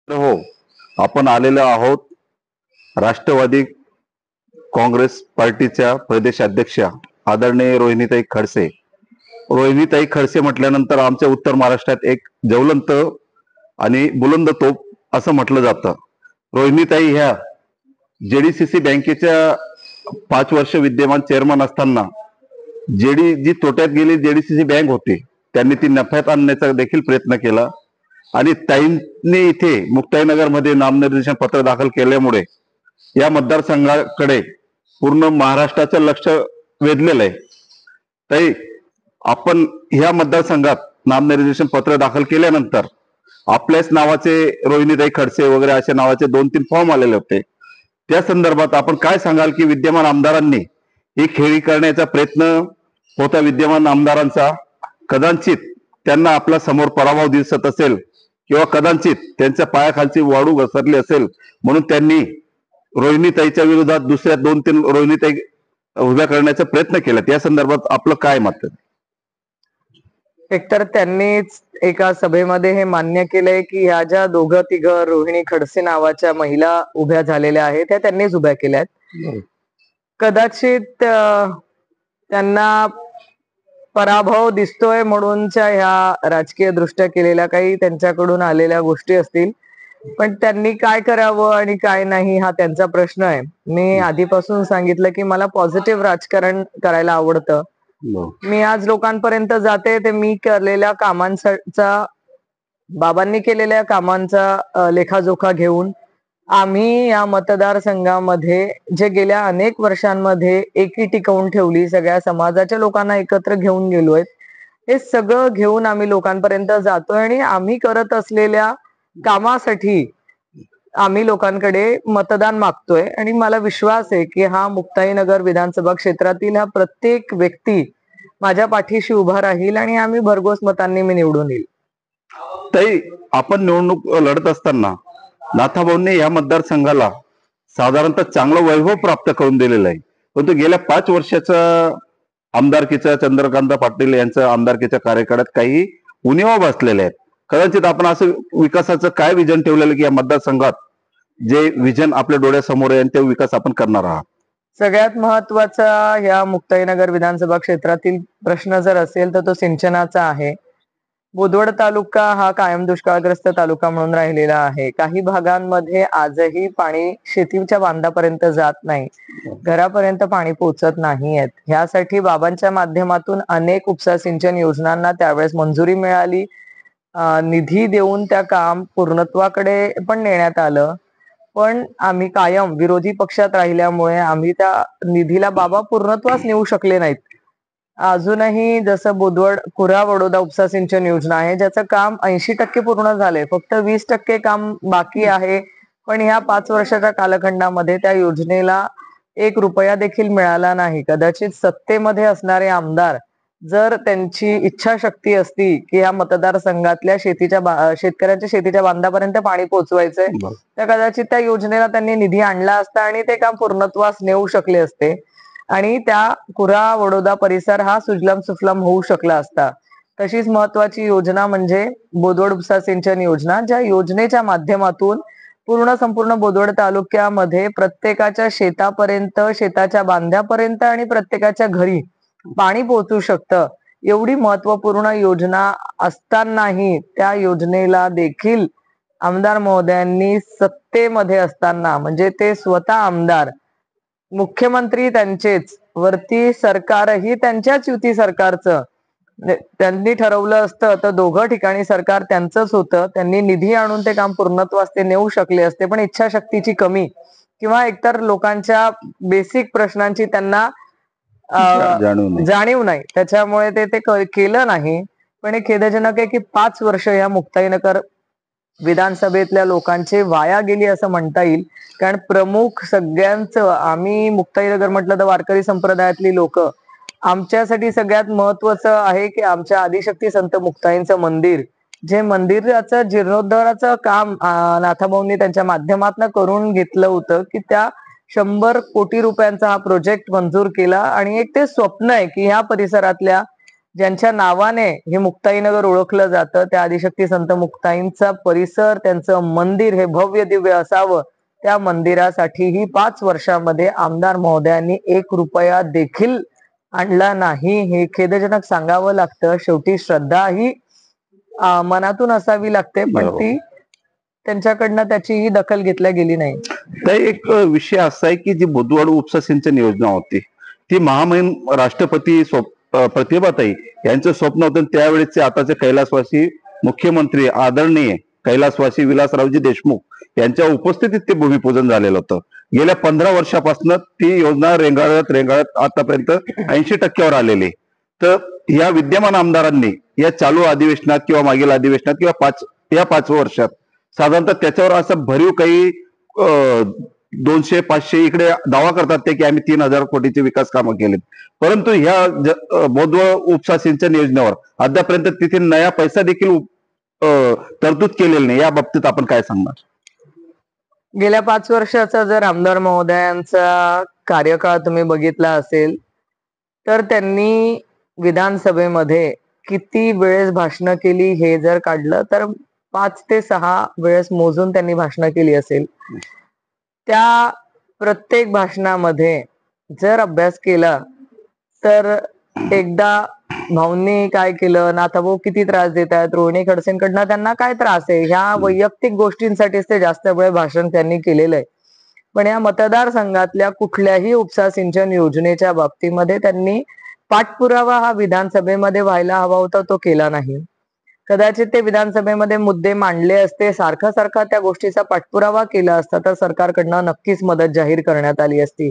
हो, आपण आलेलो आहोत राष्ट्रवादी काँग्रेस पार्टीच्या प्रदेशाध्यक्षा आदरणीय रोहिणीताई खडसे. रोहिणीताई खडसे म्हटल्यानंतर आमच्या उत्तर महाराष्ट्रात एक ज्वलंत आणि बुलंद तोफ असं म्हटलं जातं. रोहिणीताई ह्या जेडीसीसी बँकेच्या 5 वर्ष विद्यमान चेअरमन असताना जी तोट्यात गेली जेडीसीसी बँक होती, त्यांनी ती नफ्यात आणण्याचा देखील प्रयत्न केला आणि ताईंनी इथे मुक्ताईनगरमध्ये नामनिर्देशन पत्र दाखल केल्यामुळे या मतदारसंघाकडे पूर्ण महाराष्ट्राचं लक्ष वेधलेलं आहे. ताई, आपण ह्या मतदारसंघात नामनिर्देशन पत्र दाखल केल्यानंतर आपल्याच नावाचे रोहिणीताई खडसे वगैरे अशा नावाचे 2-3 फॉर्म आलेले होते. त्या संदर्भात आपण काय सांगाल की विद्यमान आमदारांनी ही खेळी करण्याचा प्रयत्न होता विद्यमान आमदारांचा, कदाचित त्यांना आपला समोर पराभव दिसत असेल किंवा कदाचित त्यांच्या पायाखालची वाळू घसरली असेल म्हणून त्यांनी रोहिणीताईच्या विरोधात दुसऱ्या 2-3 रोहिणीताई उभ्या करण्याचा प्रयत्न केला. त्या संदर्भात आपलं काय मत आहे? एकतर त्यांनीच एका सभेमध्ये हे मान्य केलंय की ह्या ज्या दोघं तिघं रोहिणी खडसे नावाच्या महिला उभ्या झालेल्या आहेत त्या त्यांनीच उभ्या केल्यात. कदाचित त्यांना पराभव दिसतोय म्हणूनच्या ह्या राजकीय दृष्ट्या केलेल्या काही त्यांच्याकडून आलेल्या गोष्टी असतील, पण त्यांनी काय करावं आणि काय नाही हा त्यांचा प्रश्न आहे. मी आधीपासून सांगितलं की मला पॉझिटिव्ह राजकारण करायला आवडतं. मी आज लोकांपर्यंत जाते ते मी केलेल्या कामांचा, बाबांनी केलेल्या कामांचा लेखाजोखा घेऊन आम्ही या मतदारसंघामध्ये जे गेल्या अनेक वर्षांमध्ये एकी टिकवून ठेवली, सगळ्या समाजाच्या लोकांना एकत्र घेऊन गेलोय, हे सगळं घेऊन आम्ही लोकांपर्यंत जातोय आणि आम्ही करत असलेल्या कामासाठी आम्ही लोकांकडे मतदान मागतोय. आणि मला विश्वास आहे की हा मुक्ताईनगर विधानसभा क्षेत्रातील हा प्रत्येक व्यक्ती माझ्या पाठीशी उभा राहील आणि आम्ही भरघोस मतांनी मी निवडून येईल. ताई, आपण निवडणूक लढत असताना नाथाभाऊंनी या मतदारसंघाला साधारणतः चांगलं वैभव प्राप्त करून दिलेलं आहे, परंतु गेल्या 5 वर्षाचा आमदारकीच्या चंद्रकांत पाटील यांच्या आमदारकीच्या कार्यकाळात काही उणिवा बसलेल्या आहेत. कदाचित आपण असं विकासाचं काय विजन ठेवलेलं की या मतदारसंघात जे विजन आपल्या डोळ्यासमोर आहे ते विकास आपण करणार आहात? सगळ्यात महत्वाचा या मुक्ताईनगर विधानसभा क्षेत्रातील प्रश्न जर असेल तर तो सिंचनाचा आहे. बोदवड तालुका हा कायम दुष्काळग्रस्त तालुका म्हणून राहिलेला आहे. काही भागांमध्ये आजही पाणी शेतीच्या बांधापर्यंत जात नाही, घरापर्यंत पाणी पोहोचत नाहीयेत. ह्यासाठी बाबांच्या माध्यमातून अनेक उपसा सिंचन योजनांना त्यावेळेस मंजुरी मिळाली, निधी देऊन त्या काम पूर्णत्वाकडे पण नेण्यात आलं. पण आम्ही कायम विरोधी पक्षात राहिल्यामुळे आम्ही त्या निधीला बाबा पूर्णत्वास नेऊ शकले नाहीत. अजूनही जसं बोदवड कुऱ्हा वडोदा उपसा सिंचन योजना आहे ज्याचं काम 80% पूर्ण झालंय, फक्त 20% काम बाकी आहे. पण ह्या 5 वर्षाच्या कालखंडामध्ये त्या योजनेला 1 रुपया देखील मिळाला नाही. कदाचित सत्तेमध्ये असणारे आमदार जर त्यांची इच्छाशक्ती असती की या मतदारसंघातल्या शेतकऱ्यांच्या शेतीच्या बांधापर्यंत पाणी पोहोचवायचंय, तर कदाचित त्या योजनेला त्यांनी निधी आणला असता आणि ते काम पूर्णत्वास नेऊ शकले असते आणि त्या कुऱ्हा वडोदा परिसर हा सुजलाम सुफलाम होऊ शकला असता. तशीच महत्वाची योजना म्हणजे बोदवड उपसा सिंचन योजना, ज्या योजनेच्या माध्यमातून संपूर्ण बोदवड तालुक्यामध्ये प्रत्येकाच्या शेतापर्यंत, शेताच्या बांध्यापर्यंत आणि प्रत्येकाच्या घरी पाणी पोहोचू शकतं. एवढी महत्वपूर्ण योजना असतानाही त्या योजनेला देखील आमदार महोदयांनी सत्तेमध्ये असताना, म्हणजे ते स्वतः आमदार, मुख्यमंत्री त्यांचेच, वरती सरकारही त्यांच्याच युती सरकारचं, त्यांनी ठरवलं असतं तर दोघं ठिकाणी सरकार त्यांचंच होतं, त्यांनी निधी आणून ते काम पूर्णत्वास ते नेऊ शकले असते. पण इच्छाशक्तीची कमी किंवा एकतर लोकांच्या बेसिक प्रश्नांची त्यांना जाणीव नाही, त्याच्यामुळे ते केलं नाही. पण हे खेदजनक आहे की 5 वर्ष या मुक्ताईनगर विधानसभेतल्या लोकांचे वाया गेली असं म्हणता येईल. कारण प्रमुख सगळ्यांचं, आम्ही मुक्ताईनगर म्हटलं तर वारकरी संप्रदायातली लोक, आमच्यासाठी सगळ्यात महत्वाचं आहे की आमच्या आदिशक्ती संत मुक्ताईंचं मंदिर, जे मंदिराचं जीर्णोद्धाराचं काम नाथाभाऊंनी त्यांच्या माध्यमातून करून घेतलं होतं की त्या 100 कोटी रुपयांचा हा प्रोजेक्ट मंजूर केला. आणि एक ते स्वप्न आहे की ह्या परिसरातल्या ज्यांच्या नावाने हे मुक्ताईनगर ओळखलं जातं, त्या आदिशक्ती संत मुक्ताईंचा परिसर, त्यांचं मंदिर हे भव्य दिव्य असावं, त्या मंदिरासाठीही 5 वर्षामध्ये आमदार महोदयांनी 1 रुपया देखील आणला नाही. हे खेदजनक सांगावं लागतं. शेवटी श्रद्धा ही मनातून असावी लागते, पण बरोबर. ती त्यांच्याकडनं त्याचीही दखल घेतल्या गेली नाही. तर एक विषय असा आहे की जी बुधवाड उपसा सिंचन योजना होती ती महामहिम राष्ट्रपती प्रतिभाताई यांचं स्वप्न होतं. त्यावेळेसचे आताचे कैलासवासी मुख्यमंत्री आदरणीय कैलासवासी विलासरावजी देशमुख यांच्या उपस्थितीत ते भूमिपूजन झालेलं होतं. गेल्या 15 वर्षापासून ती योजना रेंगाळत आतापर्यंत 80% आलेली. तर या विद्यमान आमदारांनी या चालू अधिवेशनात किंवा मागील अधिवेशनात किंवा या 5 वर्षात साधारणतः त्याच्यावर असं भरीव काही 200-500 इकडे दावा करतात ते की आम्ही 3,000 कोटीचे विकास कामं केलेत, परंतु ह्या बोधवळ उपसा सिंचन योजनेवर अद्यापर्यंत तिथे नया पैसा देखील तरतूद केलेली नाही. या बाबतीत आपण काय सांगणार? गेल्या 5 वर्षाचा जर आमदार महोदयांचा कार्यकाळ तुम्ही बघितला असेल, तर त्यांनी विधानसभेमध्ये किती वेळेस भाषणं केली हे जर काढलं तर 5 ते 6 वेळेस मोजून त्यांनी भाषणं केली असेल. त्या प्रत्येक भाषणामध्ये जर अभ्यास केला तर एकदा भाऊंनी काय केलं, नाथाभाऊ किती त्रास देत आहेत, रोहिणी खडसेंकडनं त्यांना काय त्रास आहे, ह्या वैयक्तिक गोष्टींसाठीच ते जास्त वेळ भाषण त्यांनी केलेलं आहे. पण या मतदारसंघातल्या कुठल्याही उपसा सिंचन योजनेच्या बाबतीमध्ये त्यांनी पाठपुरावा हा विधानसभेमध्ये व्हायला हवा होता, तो केला नाही. कदाचित ते विधानसभेमध्ये मुद्दे मांडले असते, सारखा त्या गोष्टीचा पाठपुरावा केला असता तर सरकारकडनं नक्कीच मदत जाहीर करण्यात आली असती.